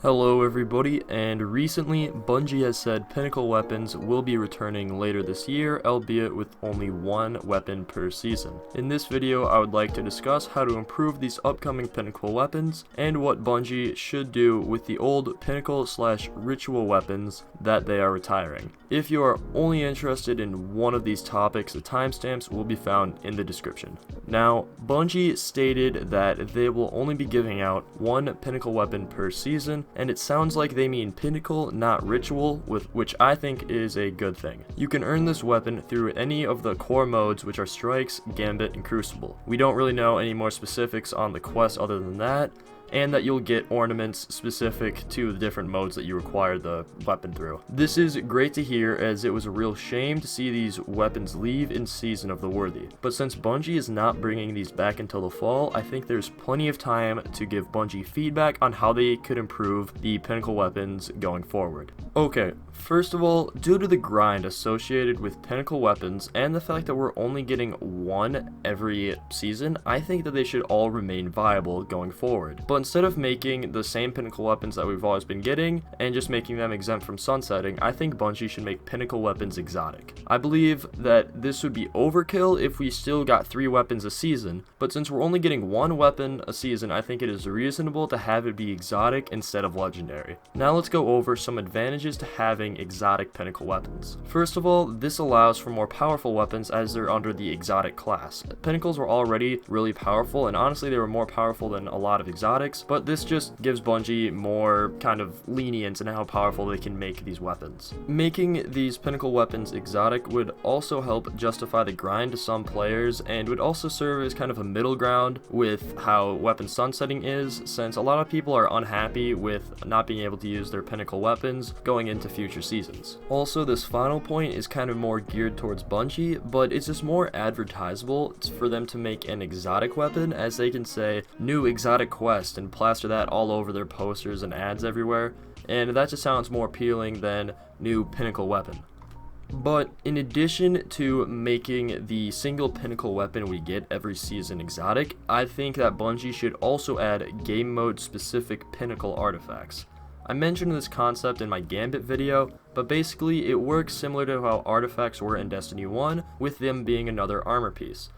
Hello everybody, and recently Bungie has said Pinnacle weapons will be returning later this year, albeit with only one weapon per season. In this video I would like to discuss how to improve these upcoming Pinnacle weapons, and what Bungie should do with the old Pinnacle/Ritual weapons that they are retiring. If you are only interested in one of these topics, the timestamps will be found in the description. Now, Bungie stated that they will only be giving out one Pinnacle weapon per season, and it sounds like they mean Pinnacle, not Ritual, which I think is a good thing. You can earn this weapon through any of the core modes, which are Strikes, Gambit, and Crucible. We don't really know any more specifics on the quest other than that, and that you'll get ornaments specific to the different modes that you require the weapon through. This is great to hear, as it was a real shame to see these weapons leave in Season of the Worthy. But since Bungie is not bringing these back until the fall, I think there's plenty of time to give Bungie feedback on how they could improve the Pinnacle weapons going forward. Okay, first of all, due to the grind associated with Pinnacle weapons and the fact that we're only getting one every season, I think that they should all remain viable going forward. But instead of making the same Pinnacle weapons that we've always been getting and just making them exempt from sunsetting, I think Bungie should make Pinnacle weapons exotic. I believe that this would be overkill if we still got 3 weapons a season, but since we're only getting 1 weapon a season, I think it is reasonable to have it be exotic instead of legendary. Now let's go over some advantages to having exotic Pinnacle weapons. First of all, this allows for more powerful weapons as they're under the exotic class. Pinnacles were already really powerful, and honestly they were more powerful than a lot of exotics, but this just gives Bungie more kind of lenience in how powerful they can make these weapons. Making these Pinnacle weapons exotic would also help justify the grind to some players, and would also serve as kind of a middle ground with how weapon sunsetting is, since a lot of people are unhappy with not being able to use their Pinnacle weapons going into future seasons. Also, this final point is kind of more geared towards Bungie, but it's just more advertisable for them to make an exotic weapon, as they can say new exotic quest and plaster that all over their posters and ads everywhere, and that just sounds more appealing than new Pinnacle weapon. But in addition to making the single Pinnacle weapon we get every season exotic, I think that Bungie should also add game mode specific Pinnacle artifacts. I mentioned this concept in my Gambit video, but basically it works similar to how artifacts were in Destiny 1, with them being another armor piece.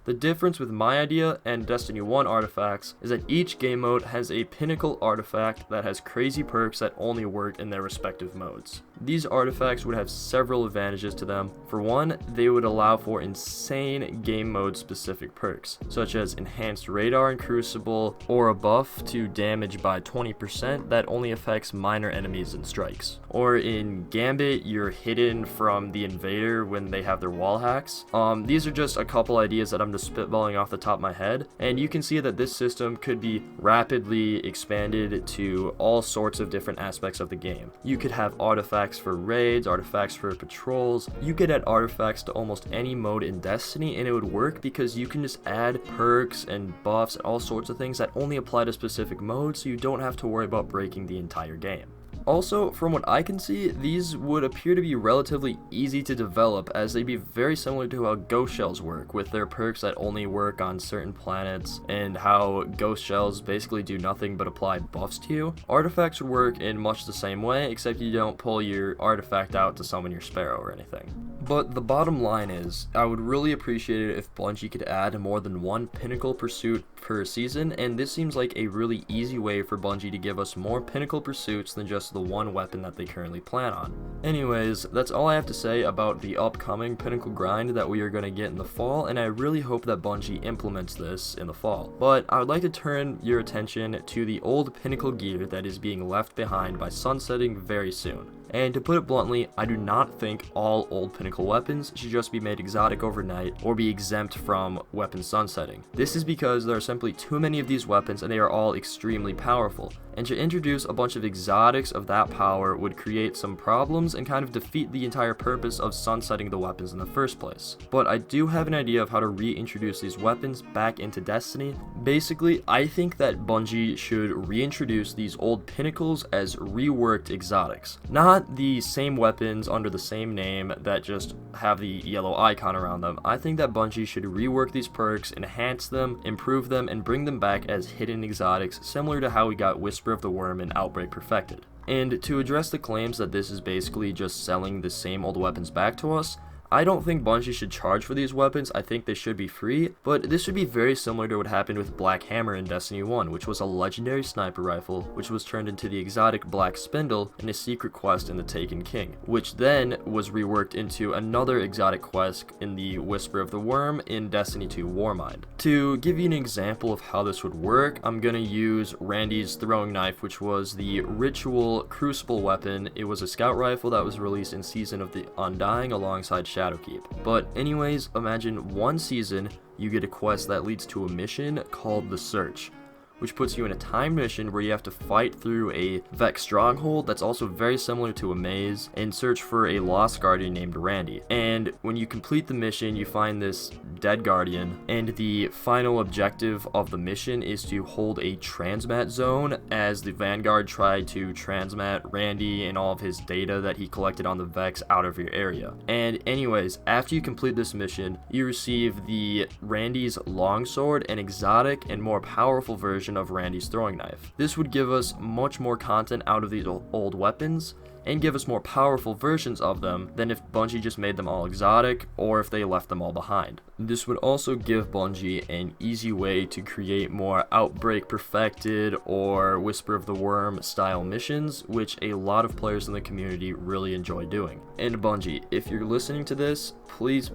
The difference with my idea and Destiny 1 artifacts is that each game mode has a Pinnacle artifact that has crazy perks that only work in their respective modes. These artifacts would have several advantages to them. For one, they would allow for insane game mode specific perks, such as enhanced radar in Crucible, or a buff to damage by 20% that only affects minor enemies and strikes. Or in Gambit, you're hidden from the invader when they have their wall hacks. These are just a couple ideas that I'm just spitballing off the top of my head, and you can see that this system could be rapidly expanded to all sorts of different aspects of the game. You could have artifacts for raids, artifacts for patrols. You could add artifacts to almost any mode in Destiny, and it would work because you can just add perks and buffs and all sorts of things that only apply to specific modes, so you don't have to worry about breaking the entire game. Also, from what I can see, these would appear to be relatively easy to develop, as they'd be very similar to how ghost shells work, with their perks that only work on certain planets, and how ghost shells basically do nothing but apply buffs to you. Artifacts would work in much the same way, except you don't pull your artifact out to summon your sparrow or anything. But the bottom line is, I would really appreciate it if Bungie could add more than one Pinnacle pursuit per season, and this seems like a really easy way for Bungie to give us more Pinnacle pursuits than just the one weapon that they currently plan on. Anyways, that's all I have to say about the upcoming Pinnacle grind that we are going to get in the fall, and I really hope that Bungie implements this in the fall. But I would like to turn your attention to the old Pinnacle gear that is being left behind by sunsetting very soon. And to put it bluntly, I do not think all old Pinnacle weapons should just be made exotic overnight or be exempt from weapon sunsetting. This is because there are simply too many of these weapons, and they are all extremely powerful. And to introduce a bunch of exotics of that power would create some problems and kind of defeat the entire purpose of sunsetting the weapons in the first place. But I do have an idea of how to reintroduce these weapons back into Destiny. Basically, I think that Bungie should reintroduce these old Pinnacles as reworked exotics. Not the same weapons under the same name that just have the yellow icon around them. I think that Bungie should rework these perks, enhance them, improve them, and bring them back as hidden exotics, similar to how we got Whisper Whisper of the Worm and Outbreak Perfected. And to address the claims that this is basically just selling the same old weapons back to us, I don't think Bungie should charge for these weapons. I think they should be free, but this should be very similar to what happened with Black Hammer in Destiny 1, which was a legendary sniper rifle, which was turned into the exotic Black Spindle in a secret quest in the Taken King, which then was reworked into another exotic quest in the Whisper of the Worm in Destiny 2 Warmind. To give you an example of how this would work, I'm gonna use Randy's throwing knife, which was the ritual crucible weapon. It was a scout rifle that was released in Season of the Undying alongside Shadowkeep. But anyways, imagine one season you get a quest that leads to a mission called The Search, which puts you in a timed mission where you have to fight through a Vex stronghold that's also very similar to a maze and search for a lost guardian named Randy. And when you complete the mission, you find this dead guardian, and the final objective of the mission is to hold a transmat zone as the Vanguard try to transmat Randy and all of his data that he collected on the Vex out of your area. And anyways, after you complete this mission, you receive the Randy's longsword, an exotic and more powerful version of Randy's throwing knife. This would give us much more content out of these old weapons and give us more powerful versions of them than if Bungie just made them all exotic or if they left them all behind. This would also give Bungie an easy way to create more Outbreak Perfected or Whisper of the Worm style missions, which a lot of players in the community really enjoy doing. And Bungie, if you're listening to this, please,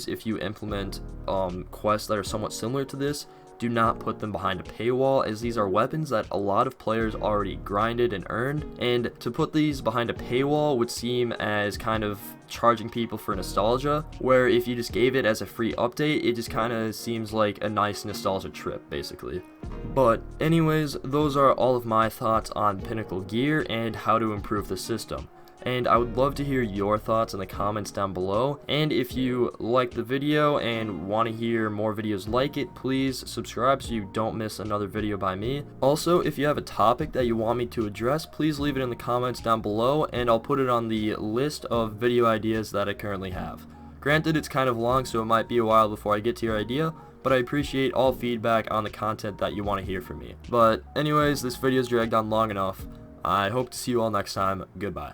if you implement quests that are somewhat similar to this, do not put them behind a paywall, as these are weapons that a lot of players already grinded and earned, and to put these behind a paywall would seem as kind of charging people for nostalgia, where if you just gave it as a free update, it just kind of seems like a nice nostalgia trip, basically. But anyways, those are all of my thoughts on Pinnacle gear and how to improve the system. And I would love to hear your thoughts in the comments down below. And if you liked the video and want to hear more videos like it, please subscribe so you don't miss another video by me. Also, if you have a topic that you want me to address, please leave it in the comments down below and I'll put it on the list of video ideas that I currently have. Granted, it's kind of long, so it might be a while before I get to your idea, but I appreciate all feedback on the content that you want to hear from me. But anyways, this video's dragged on long enough. I hope to see you all next time. Goodbye.